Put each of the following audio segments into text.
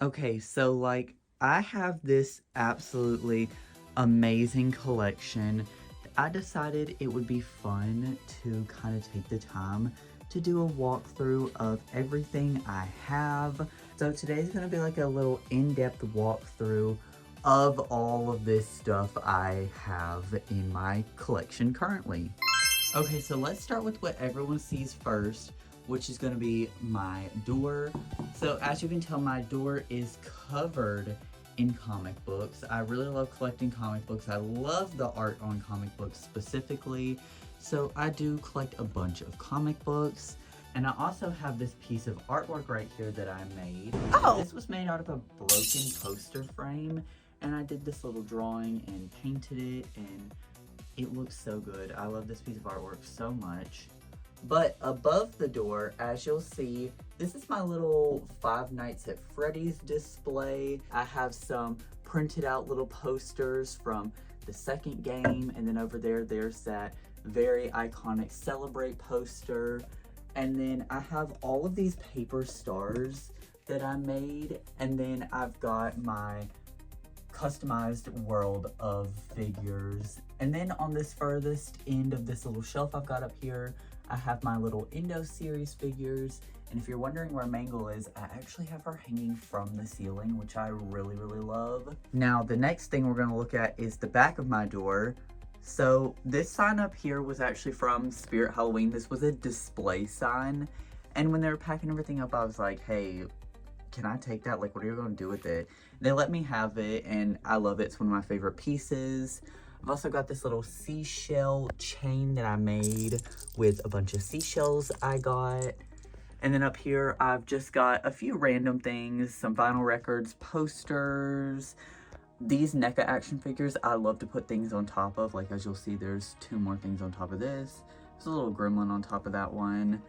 Okay, so like I have this absolutely amazing collection. I decided it would be fun to kind of take the time to do a walkthrough of everything I have. So today's gonna be like a little in-depth walkthrough of all of this stuff I have in my collection currently. Okay, so let's start with what everyone sees first, which is going to be my door. So as you can tell, my door is covered in comic books. I really love collecting comic books. I love the art on comic books specifically. So I do collect a bunch of comic books. And I also have this piece of artwork right here that I made. Oh. This was made out of a broken poster frame. And I did this little drawing and painted it, and it looks so good. I love this piece of artwork so much. But above the door, as you'll see, this is my little Five Nights at Freddy's display. I have some printed out little posters from the second game, and then over there, there's that very iconic Celebrate poster. And then I have all of these paper stars that I made, and then I've got my customized world of figures. And then on this furthest end of this little shelf I've got up here, I have my little Indo series figures. And if you're wondering where Mangle is, I actually have her hanging from the ceiling, which I really, really love. Now, the next thing we're gonna look at is the back of my door. So this sign up here was actually from Spirit Halloween. This was a display sign. And when they were packing everything up, I was like, hey, can I take that? Like, what are you gonna do with it? They let me have it, and I love it. It's one of my favorite pieces. I've also got this little seashell chain that I made with a bunch of seashells I got. And then up here, I've just got a few random things, some vinyl records, posters. These NECA action figures, I love to put things on top of. Like, as you'll see, there's two more things on top of this. There's a little gremlin on top of that one.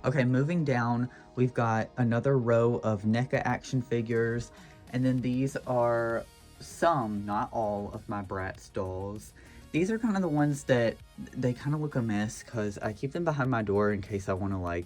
Okay, moving down, we've got another row of NECA action figures, and then these are some, not all, of my Bratz dolls. These are kind of the ones that, they kind of look a mess, because I keep them behind my door in case I want to, like,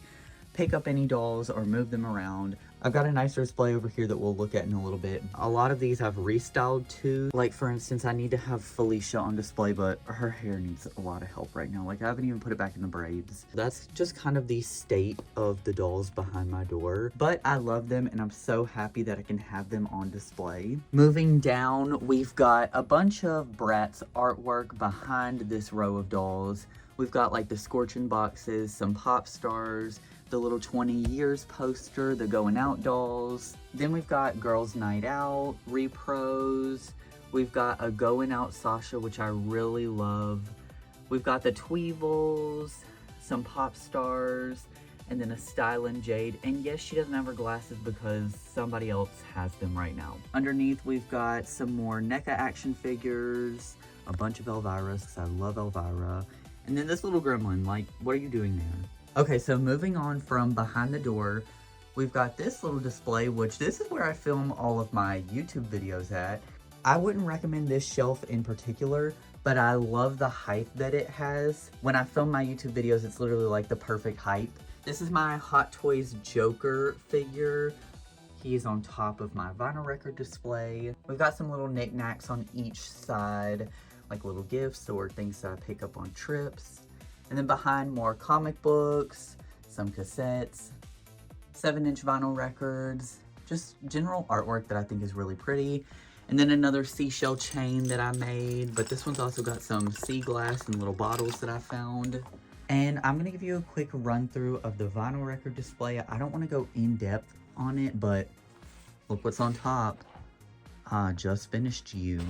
pick up any dolls or move them around. I've got a nicer display over here that we'll look at in a little bit. A lot of these I've restyled too. Like, for instance, I need to have Felicia on display, but her hair needs a lot of help right now. Like, I haven't even put it back in the braids. That's just kind of the state of the dolls behind my door. But I love them, and I'm so happy that I can have them on display. Moving down, we've got a bunch of Bratz artwork behind this row of dolls. We've got, like, the Scorching boxes, some pop stars, the little 20 years poster, the Going Out dolls. Then we've got Girls Night Out, repros. We've got a Going Out Sasha, which I really love. We've got the Tweevils, some pop stars, and then a Stylin' Jade. And yes, she doesn't have her glasses because somebody else has them right now. Underneath, we've got some more NECA action figures, a bunch of Elviras, because I love Elvira. And then this little gremlin, like, what are you doing there? Okay, so moving on from behind the door, we've got this little display, which this is where I film all of my YouTube videos at. I wouldn't recommend this shelf in particular, but I love the height that it has. When I film my YouTube videos, it's literally like the perfect height. This is my Hot Toys Joker figure. He's on top of my vinyl record display. We've got some little knickknacks on each side, like little gifts or things that I pick up on trips. And then behind, more comic books, some cassettes, 7-inch vinyl records, just general artwork that I think is really pretty. And then another seashell chain that I made, but this one's also got some sea glass and little bottles that I found. And I'm gonna give you a quick run through of the vinyl record display. I don't wanna go in depth on it, but look what's on top. I just finished you.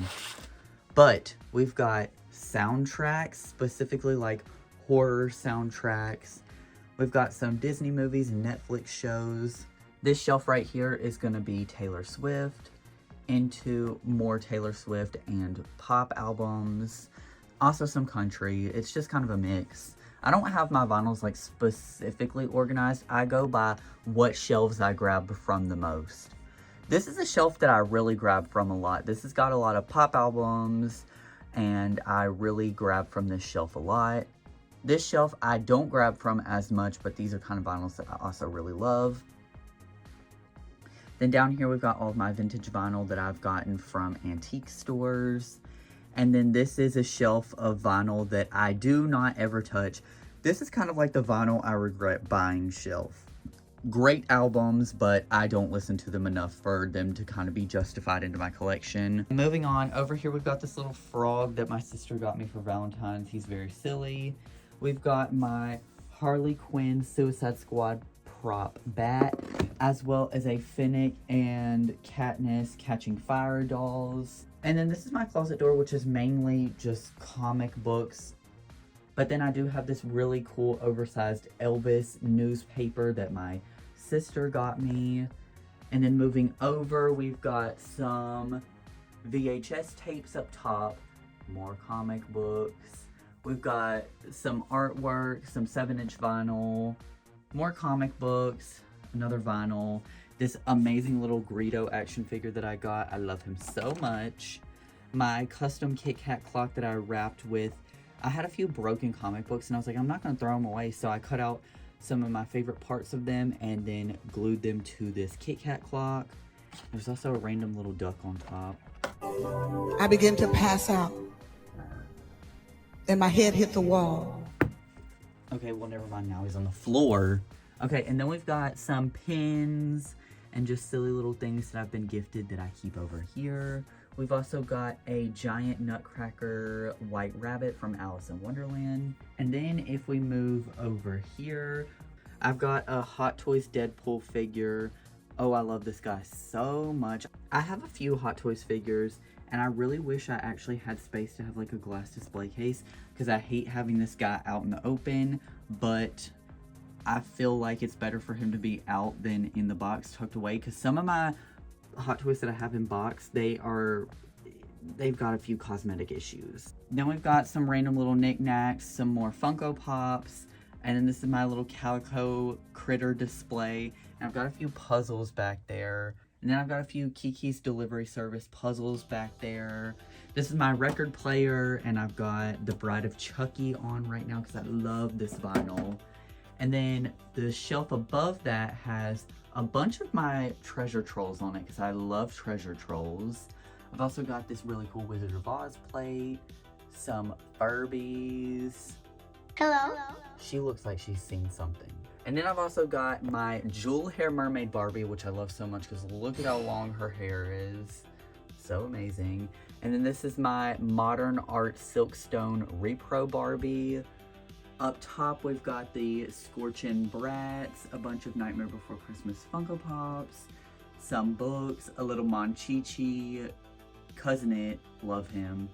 But we've got soundtracks, specifically like horror soundtracks. We've got some Disney movies and Netflix shows. This shelf right here is gonna be Taylor Swift, into more Taylor Swift and pop albums, also some country. It's just kind of a mix. I don't have my vinyls like specifically organized. I go by what shelves I grab from the most. This is a shelf that I really grab from a lot. This has got a lot of pop albums, and I really grab from this shelf a lot. This shelf I don't grab from as much, but these are kind of vinyls that I also really love. Then down here we've got all of my vintage vinyl that I've gotten from antique stores. And then this is a shelf of vinyl that I do not ever touch. This is kind of like the vinyl I regret buying shelf. Great albums, but I don't listen to them enough for them to kind of be justified into my collection. Moving on, over here we've got this little frog that my sister got me for Valentine's. He's very silly. We've got my Harley Quinn Suicide Squad prop bat, as well as a Finnick and Katniss Catching Fire dolls. And then this is my closet door, which is mainly just comic books. But then I do have this really cool oversized Elvis newspaper that my sister got me. And then moving over, we've got some VHS tapes up top, more comic books. We've got some artwork, some 7-inch vinyl, more comic books, another vinyl. This amazing little Greedo action figure that I got. I love him so much. My custom Kit Kat clock that I wrapped with. I had a few broken comic books and I was like, I'm not going to throw them away. So I cut out some of my favorite parts of them and then glued them to this Kit Kat clock. There's also a random little duck on top. I began to pass out and my head hit the wall. Okay, well, never mind. Now he's on the floor. Okay, and then we've got some pins and just silly little things that I've been gifted that I keep over here. We've also got a giant nutcracker white rabbit from Alice in Wonderland. And then if we move over here, I've got a Hot Toys Deadpool figure. Oh, I love this guy so much. I have a few Hot Toys figures, and I really wish I actually had space to have like a glass display case, because I hate having this guy out in the open, but I feel like it's better for him to be out than in the box tucked away, because some of my Hot Toys that I have in box, they've got a few cosmetic issues. Then we've got some random little knickknacks, some more Funko Pops, and then this is my little calico critter display. And I've got a few puzzles back there. And then I've got a few Kiki's Delivery Service puzzles back there. This is my record player, and I've got The Bride of Chucky on right now because I love this vinyl. And then the shelf above that has a bunch of my treasure trolls on it because I love treasure trolls. I've also got this really cool Wizard of Oz plate, some Furbies. Hello. She looks like she's seen something. And then I've also got my jewel hair mermaid Barbie, which I love so much because look at how long her hair is. So amazing. And then this is my modern art Silkstone Repro Barbie. Up top, we've got the Scorchin' Brats, a bunch of Nightmare Before Christmas Funko Pops, some books, a little Monchichi, Cousin It, love him.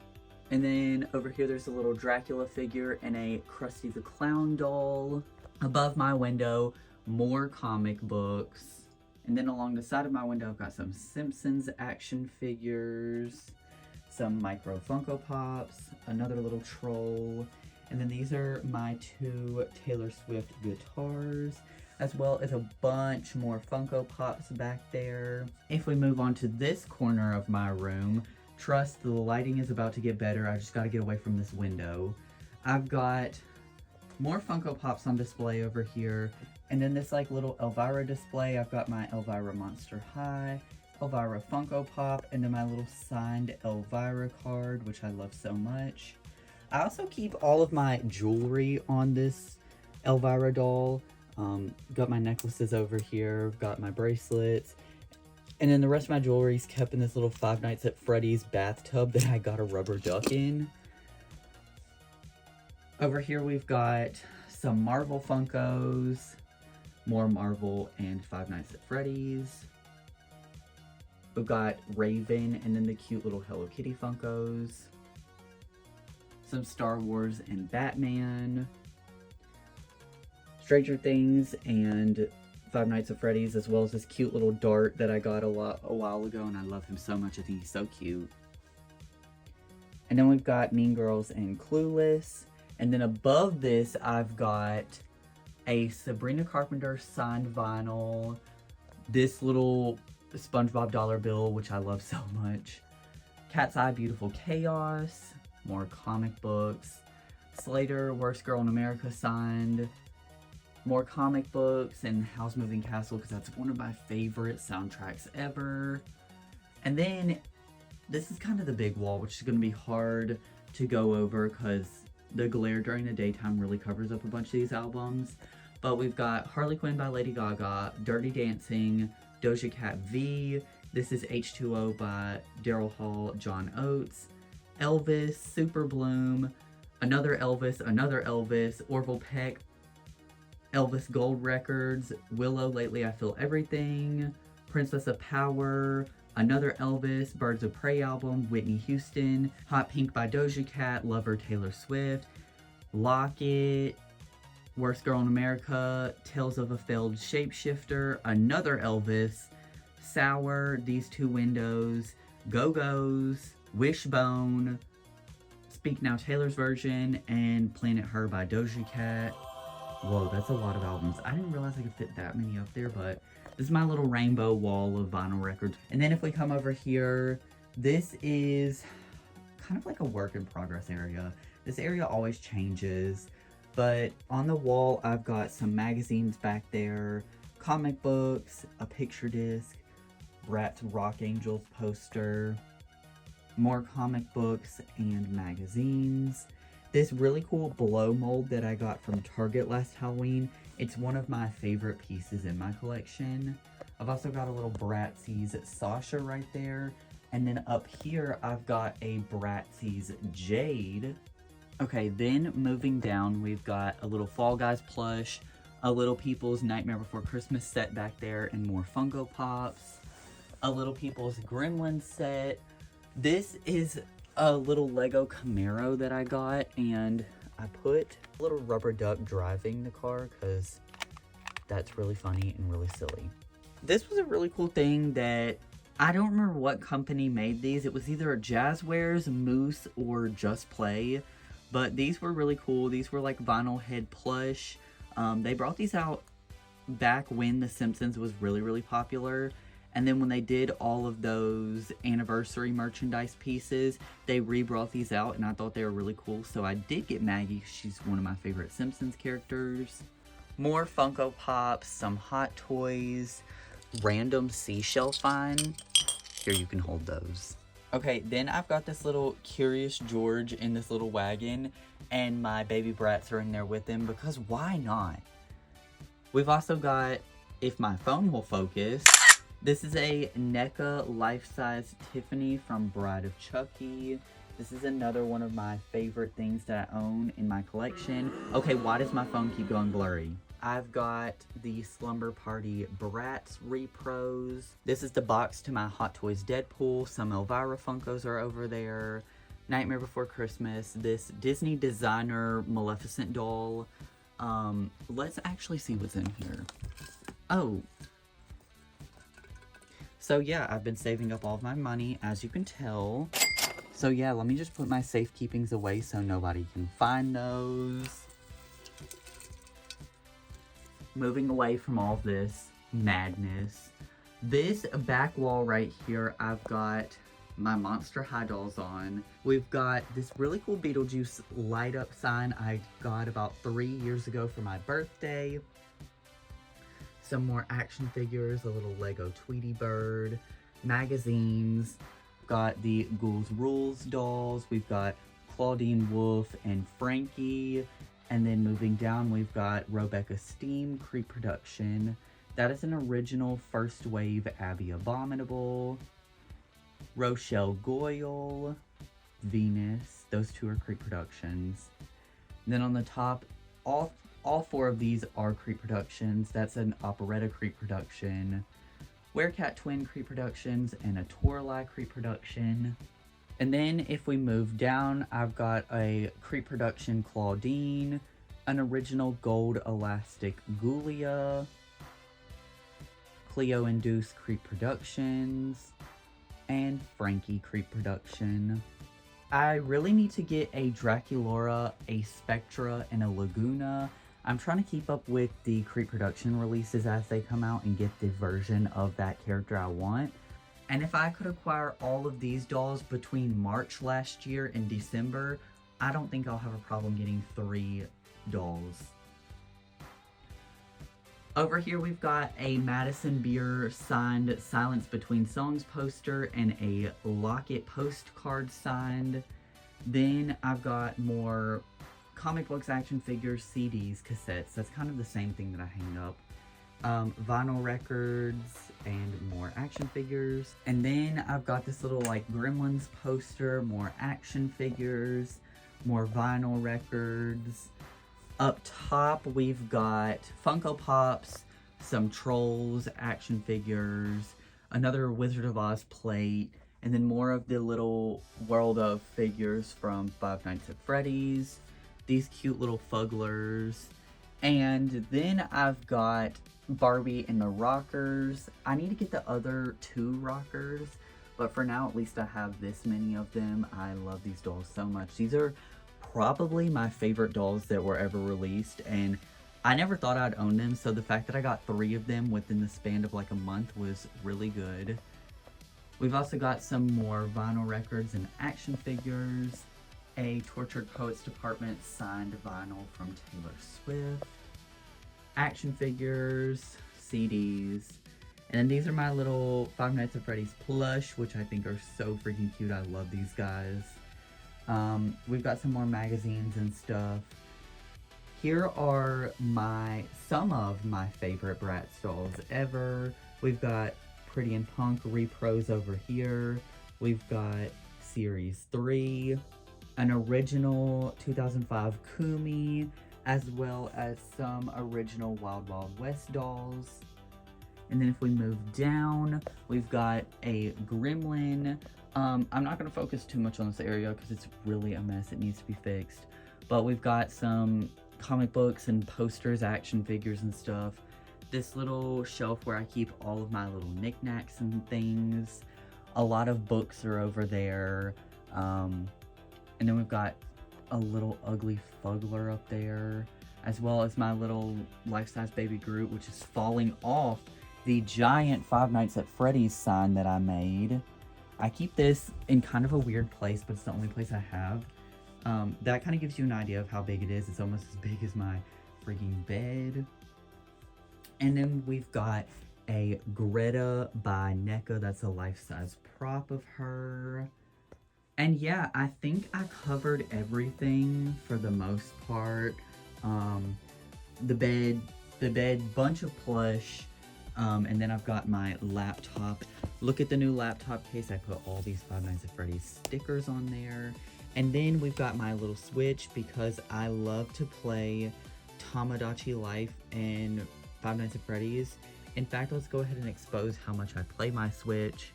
And then over here, there's a little Dracula figure and a Krusty the Clown doll. Above my window, more comic books. And then along the side of my window, I've got some Simpsons action figures, some micro Funko Pops, another little troll. And then these are my 2 Taylor Swift guitars, as well as a bunch more Funko Pops back there. If we move on to this corner of my room, trust the lighting is about to get better. I just got to get away from this window. I've got more Funko Pops on display over here. And then this like little Elvira display. I've got my Elvira Monster High, Elvira Funko Pop, and then my little signed Elvira card, which I love so much. I also keep all of my jewelry on this Elvira doll. Got my necklaces over here, got my bracelets, and then the rest of my jewelry is kept in this little Five Nights at Freddy's bathtub that I got a rubber duck in. Over here we've got some Marvel Funkos, more Marvel and Five Nights at Freddy's. We've got Raven and then the cute little Hello Kitty Funkos. Some Star Wars and Batman, Stranger Things and Five Nights at Freddy's, as well as this cute little dart that I got a while ago, and I love him so much. I think he's so cute. And then we've got Mean Girls and Clueless. And then above this, I've got a Sabrina Carpenter signed vinyl, this little SpongeBob dollar bill, which I love so much, Cat's Eye Beautiful Chaos, more comic books, Slater, Worst Girl in America signed, More comic books and Howl's Moving Castle because that's one of my favorite soundtracks ever. And then this is kind of the big wall, which is going to be hard to go over because the glare during the daytime really covers up a bunch of these albums. But we've got Harley Quinn by Lady Gaga, Dirty Dancing, Doja Cat V. This is H2O by Daryl Hall, John Oates, Elvis, Super Bloom, another Elvis, Orville Peck, Elvis Gold Records, Willow, Lately I Feel Everything, Princess of Power, another Elvis, Birds of Prey album, Whitney Houston, Hot Pink by Doja Cat, Lover, Taylor Swift, Locket, Worst Girl in America, Tales of a Failed Shapeshifter, another Elvis, Sour, These Two Windows, Go-Go's, Wishbone, Speak Now Taylor's Version, and Planet Her by Doja Cat. Whoa, that's a lot of albums. I didn't realize I could fit that many up there, but this is my little rainbow wall of vinyl records. And then if we come over here, this is kind of like a work in progress area. This area always changes, but on the wall, I've got some magazines back there, comic books, a picture disc, Bratz Rock Angels poster, more comic books and magazines. This really cool blow mold that I got from Target last Halloween. It's one of my favorite pieces in my collection. I've also got a little Bratzies Sasha right there. And then up here, I've got a Bratzies Jade. Okay, then moving down, we've got a little Fall Guys plush, a Little People's Nightmare Before Christmas set back there, and more Funko Pops. A Little People's Gremlins set. This is a little Lego Camaro that I got, and I put a little rubber duck driving the car because that's really funny and really silly. This was a really cool thing that I don't remember what company made these. It was either a Jazzwares, Moose, or Just Play, but these were really cool. These were like vinyl head plush. They brought these out back when The Simpsons was really, really popular. And then when they did all of those anniversary merchandise pieces, they re-brought these out, and I thought they were really cool. So I did get Maggie. She's one of my favorite Simpsons characters. More Funko Pops, some Hot Toys, random seashell find. Here, you can hold those. Okay, then I've got this little Curious George in this little wagon, and my baby Bratz are in there with him because why not? We've also got, if my phone will focus, this is a NECA life-size Tiffany from Bride of Chucky. This is another one of my favorite things that I own in my collection. Okay, why does my phone keep going blurry? I've got the Slumber Party Bratz repros. This is the box to my Hot Toys Deadpool. Some Elvira Funkos are over there. Nightmare Before Christmas. This Disney designer Maleficent doll. Let's actually see what's in here. Oh. So yeah, I've been saving up all of my money, as you can tell. So yeah, let me just put my safekeepings away so nobody can find those. Moving away from all this madness. This back wall right here, I've got my Monster High dolls on. We've got this really cool Beetlejuice light up sign I got about 3 years ago for my birthday. Some more action figures, a little Lego Tweety Bird, magazines. Got the Ghouls Rules dolls. We've got Claudine Wolf and Frankie. And then moving down, we've got Rebecca Steam Creep Production. That is an original first wave Abby Abominable. Rochelle Goyle, Venus. Those two are Creep Productions. And then on the top, all four of these are Creep Productions. That's an Operetta Creep Production, Werecat Twin Creep Productions, and a Toralei Creep Production. And then if we move down, I've got a Creep Production Claudine, an original gold elastic Ghoulia, Cleo Induced Creep Productions, and Frankie Creep Production. I really need to get a Draculaura, a Spectra, and a Laguna. I'm trying to keep up with the Creep Production releases as they come out and get the version of that character I want. And if I could acquire all of these dolls between March last year and December, I don't think I'll have a problem getting 3 dolls. Over here we've got a Madison Beer signed Silence Between Songs poster and a Locket postcard signed. Then I've got more comic books, action figures, CDs, cassettes. That's kind of the same thing that I hang up. Vinyl records and more action figures. And then I've got this little like Gremlins poster, more action figures, more vinyl records. Up top we've got Funko Pops, some Trolls action figures, another Wizard of Oz plate, and then more of the little World of figures from Five Nights at Freddy's, these cute little fugglers, and then I've got Barbie and the rockers. I need to get the other 2 rockers, but for now at least I have this many of them. I love these dolls so much. These are probably my favorite dolls that were ever released, and I never thought I'd own them, so the fact that I got 3 of them within the span of like a month was really good. We've also got some more vinyl records and action figures, a Tortured Poets Department signed vinyl from Taylor Swift, action figures, CDs, and then these are my little Five Nights at Freddy's plush, which I think are so freaking cute. I love these guys. We've got some more magazines and stuff. Here are some of my favorite Bratz dolls ever. We've got Pretty and Punk repros over here. We've got Series 3, an original 2005 Kumi, as well as some original Wild Wild West dolls. And then if we move down, we've got a Gremlin. I'm not going to focus too much on this area because it's really a mess. It needs to be fixed. But we've got some comic books and posters, action figures and stuff. This little shelf where I keep all of my little knickknacks and things. A lot of books are over there. And then we've got a little ugly Fuggler up there, as well as my little life-size baby Groot, which is falling off the giant Five Nights at Freddy's sign that I made. I keep this in kind of a weird place, but it's the only place I have. That kind of gives you an idea of how big it is. It's almost as big as my freaking bed. And then we've got a Greta by NECA. That's a life-size prop of her. And yeah, I think I covered everything for the most part. The bed, bunch of plush, and then I've got my laptop. Look at the new laptop case. I put all these Five Nights at Freddy's stickers on there. And then we've got my little Switch because I love to play Tamagotchi Life and Five Nights at Freddy's. In fact, let's go ahead and expose how much I play my Switch.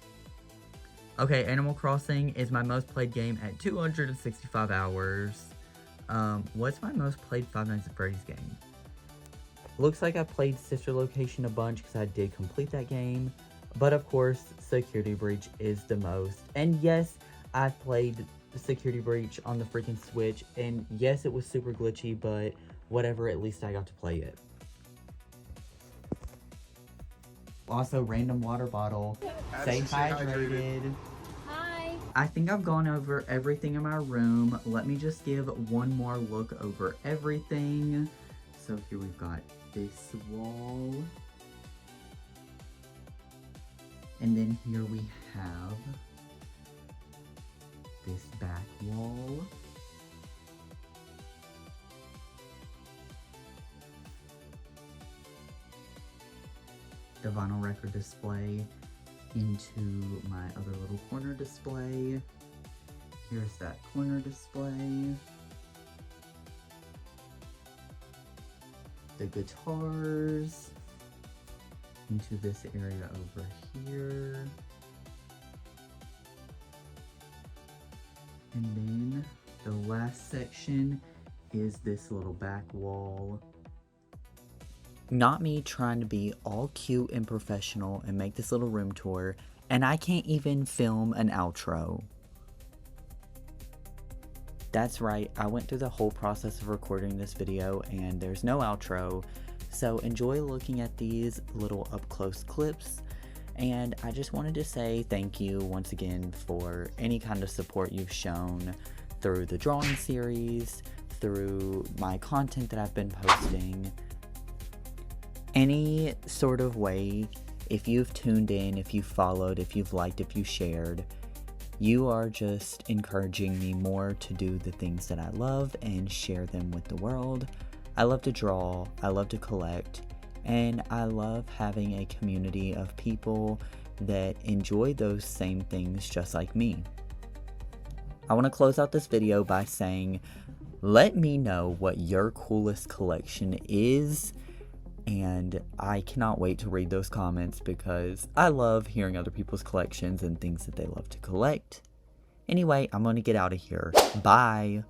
Okay, Animal Crossing is my most played game at 265 hours. What's my most played Five Nights at Freddy's game? Looks like I played Sister Location a bunch because I did complete that game. But of course, Security Breach is the most. And yes, I've played Security Breach on the freaking Switch. And yes, it was super glitchy, but whatever, at least I got to play it. Also, random water bottle. Stay hydrated. Hi. I think I've gone over everything in my room. Let me just give one more look over everything. So here we've got this wall. And then here we have this back wall. The vinyl record display into my other little corner display. Here's that corner display. The guitars into this area over here. And then the last section is this little back wall. Not me trying to be all cute and professional and make this little room tour, and I can't even film an outro. That's right, I went through the whole process of recording this video and there's no outro, so enjoy looking at these little up-close clips, and I just wanted to say thank you once again for any kind of support you've shown through the drawing series, through my content that I've been posting. any sort of way, if you've tuned in, if you've followed, if you've liked, if you shared, you are just encouraging me more to do the things that I love and share them with the world. I love to draw, I love to collect, and I love having a community of people that enjoy those same things just like me. I want to close out this video by saying, let me know what your coolest collection is, and I cannot wait to read those comments because I love hearing other people's collections and things that they love to collect. Anyway, I'm going to get out of here. Bye!